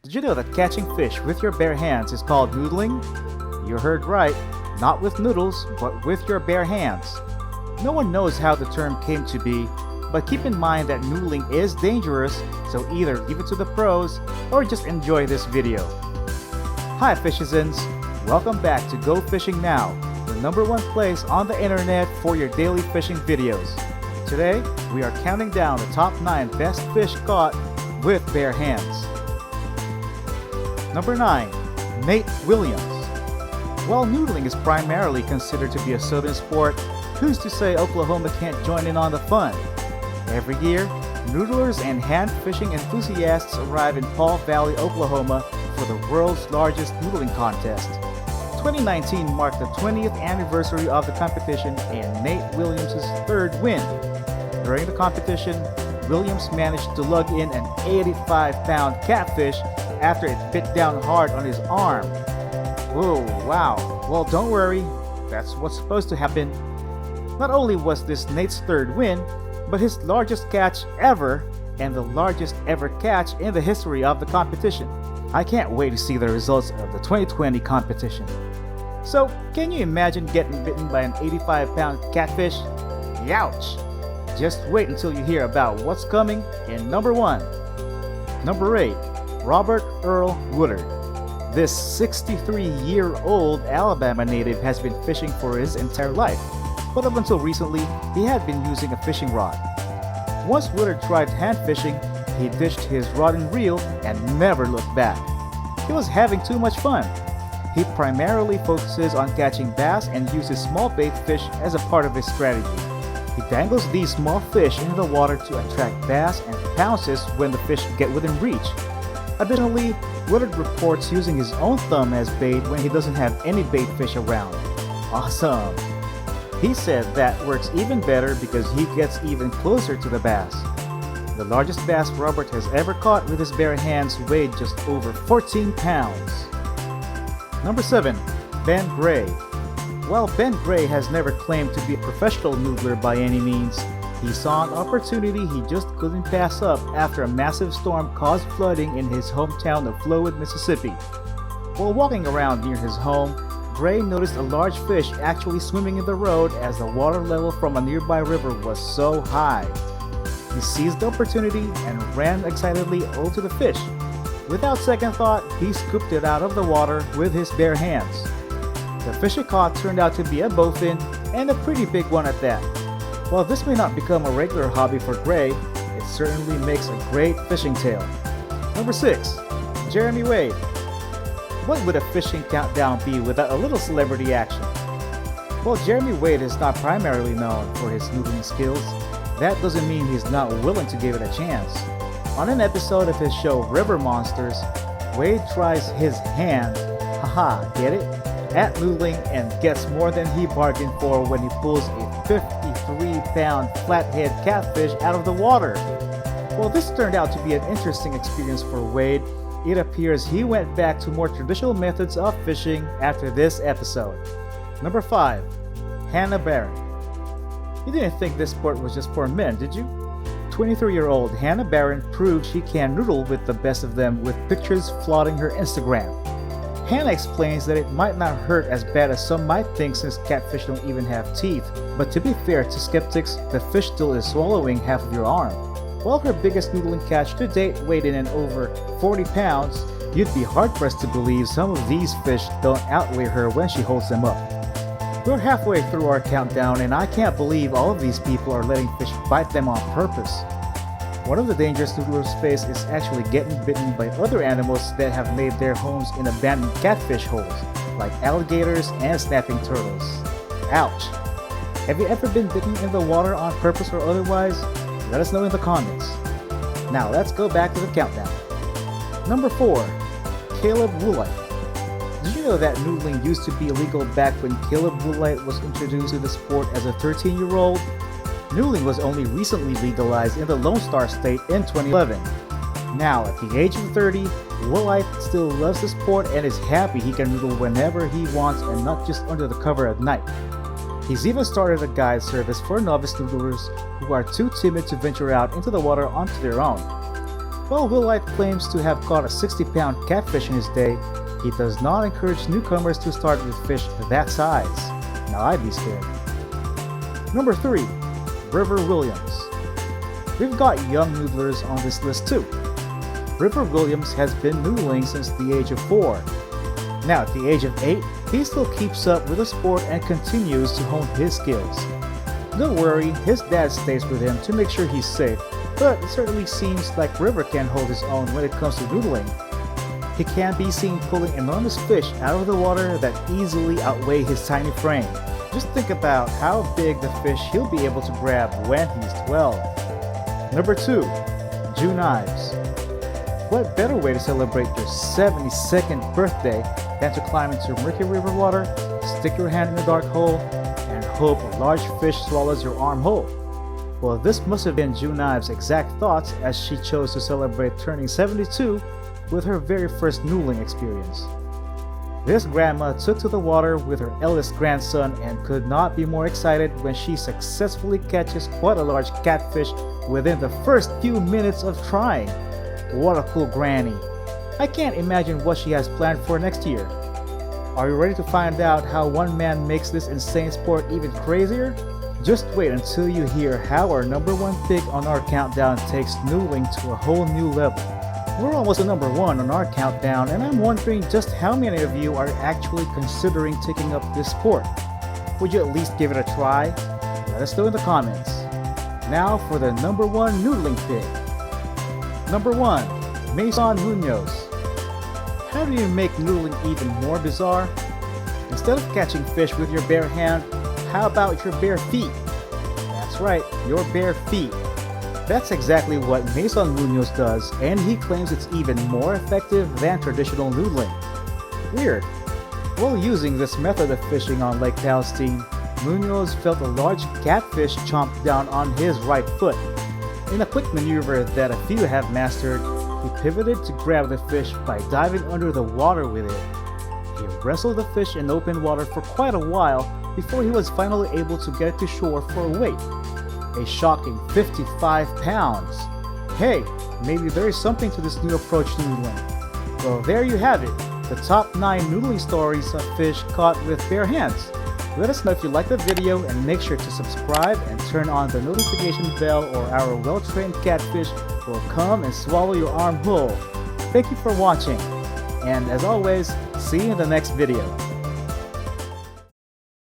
Did you know that catching fish with your bare hands is called noodling? You heard right, not with noodles, but with your bare hands. No one knows how the term came to be, but keep in mind that noodling is dangerous, so either leave it to the pros or just enjoy this video. Hi Fishizens, welcome back to Go Fishing Now, the #1 place on the internet for your daily fishing videos. Today, we are counting down the top 9 best fish caught with bare hands. Number 9. Nate Williams. While noodling is primarily considered to be a southern sport, who's to say Oklahoma can't join in on the fun? Every year, noodlers and hand fishing enthusiasts arrive in Paul Valley, Oklahoma for the world's largest noodling contest. 2019 marked the 20th anniversary of the competition and Nate Williams' third win. During the competition, Williams managed to lug in an 85-pound catfish after it bit down hard on his arm. Whoa, wow. Well, don't worry, that's what's supposed to happen. Not only was this Nate's third win, but his largest catch ever and the largest ever catch in the history of the competition. I can't wait to see the results of the 2020 competition. So, can you imagine getting bitten by an 85-pound catfish? Youch! Just wait until you hear about what's coming in number 1. Number 8. Robert Earl Woodard. This 63-year-old Alabama native has been fishing for his entire life, but up until recently, he had been using a fishing rod. Once Woodard tried hand fishing, he ditched his rod and reel and never looked back. He was having too much fun. He primarily focuses on catching bass and uses small bait fish as a part of his strategy. He dangles these small fish into the water to attract bass and pounces when the fish get within reach. Additionally, Woodard reports using his own thumb as bait when he doesn't have any bait fish around. Awesome! He said that works even better because he gets even closer to the bass. The largest bass Robert has ever caught with his bare hands weighed just over 14 pounds. Number 7. Ben Gray. While Ben Gray has never claimed to be a professional noodler by any means, he saw an opportunity he just couldn't pass up after a massive storm caused flooding in his hometown of Flowood, Mississippi. While walking around near his home, Gray noticed a large fish actually swimming in the road as the water level from a nearby river was so high. He seized the opportunity and ran excitedly over to the fish. Without second thought, he scooped it out of the water with his bare hands. The fish he caught turned out to be a bowfin, and a pretty big one at that. While this may not become a regular hobby for Gray, it certainly makes a great fishing tale. Number 6. Jeremy Wade. What would a fishing countdown be without a little celebrity action? While Jeremy Wade is not primarily known for his noodling skills, that doesn't mean he's not willing to give it a chance. On an episode of his show River Monsters, Wade tries his hand, haha, get it? At noodling and gets more than he bargained for when he pulls a 53-pound flathead catfish out of the water. Well, this turned out to be an interesting experience for Wade. It appears he went back to more traditional methods of fishing after this episode. Number 5. Hannah Barron. You didn't think this sport was just for men, did you? 23-year-old Hannah Barron proved she can noodle with the best of them with pictures flooding her Instagram. Hannah explains that it might not hurt as bad as some might think since catfish don't even have teeth, but to be fair to skeptics, the fish still is swallowing half of your arm. While her biggest noodling catch to date weighed in at over 40 pounds, you'd be hard-pressed to believe some of these fish don't outweigh her when she holds them up. We're halfway through our countdown and I can't believe all of these people are letting fish bite them on purpose. One of the dangers noodlers face is actually getting bitten by other animals that have made their homes in abandoned catfish holes, like alligators and snapping turtles. Ouch! Have you ever been bitten in the water on purpose or otherwise? Let us know in the comments. Now let's go back to the countdown. Number 4. Caleb Woolite. Did you know that noodling used to be illegal back when Caleb Woolite was introduced to the sport as a 13-year-old? Noodling was only recently legalized in the Lone Star State in 2011. Now, at the age of 30, Woolite still loves the sport and is happy he can noodle whenever he wants and not just under the cover at night. He's even started a guide service for novice noodlers who are too timid to venture out into the water onto their own. While Willa claims to have caught a 60-pound catfish in his day, he does not encourage newcomers to start with fish that size. Now I'd be scared. Number 3. River Williams. We've got young noodlers on this list too. River Williams has been noodling since the age of 4. Now at the age of 8, he still keeps up with the sport and continues to hone his skills. Don't worry, his dad stays with him to make sure he's safe, but it certainly seems like River can hold his own when it comes to noodling. He can be seen pulling enormous fish out of the water that easily outweigh his tiny frame. Just think about how big the fish he'll be able to grab when he's 12. Number 2. Jew Knives. What better way to celebrate your 72nd birthday than to climb into murky river water, stick your hand in a dark hole, and hope a large fish swallows your arm whole? Well, this must have been Jew Knives' exact thoughts as she chose to celebrate turning 72 with her very first noodling experience. This grandma took to the water with her eldest grandson and could not be more excited when she successfully catches quite a large catfish within the first few minutes of trying. What a cool granny. I can't imagine what she has planned for next year. Are you ready to find out how one man makes this insane sport even crazier? Just wait until you hear how our number 1 pick on our countdown takes noodling to a whole new level. We're almost at number 1 on our countdown, and I'm wondering just how many of you are actually considering taking up this sport. Would you at least give it a try? Let us know in the comments. Now for the number 1 noodling pick. Number 1. Mason Munoz. How do you make noodling even more bizarre? Instead of catching fish with your bare hand, how about your bare feet? That's right, your bare feet. That's exactly what Mason Munoz does, and he claims it's even more effective than traditional noodling. Weird. While using this method of fishing on Lake Palestine, Munoz felt a large catfish chomp down on his right foot. In a quick maneuver that a few have mastered, he pivoted to grab the fish by diving under the water with it. He wrestled the fish in open water for quite a while before he was finally able to get it to shore for a weight. A shocking 55 pounds. Hey, maybe there is something to this new approach to noodling. Well, there you have it, the top 9 noodling stories of fish caught with bare hands. Let us know if you liked the video and make sure to subscribe and turn on the notification bell or our well-trained catfish will come and swallow your arm whole. Thank you for watching, and as always, see you in the next video.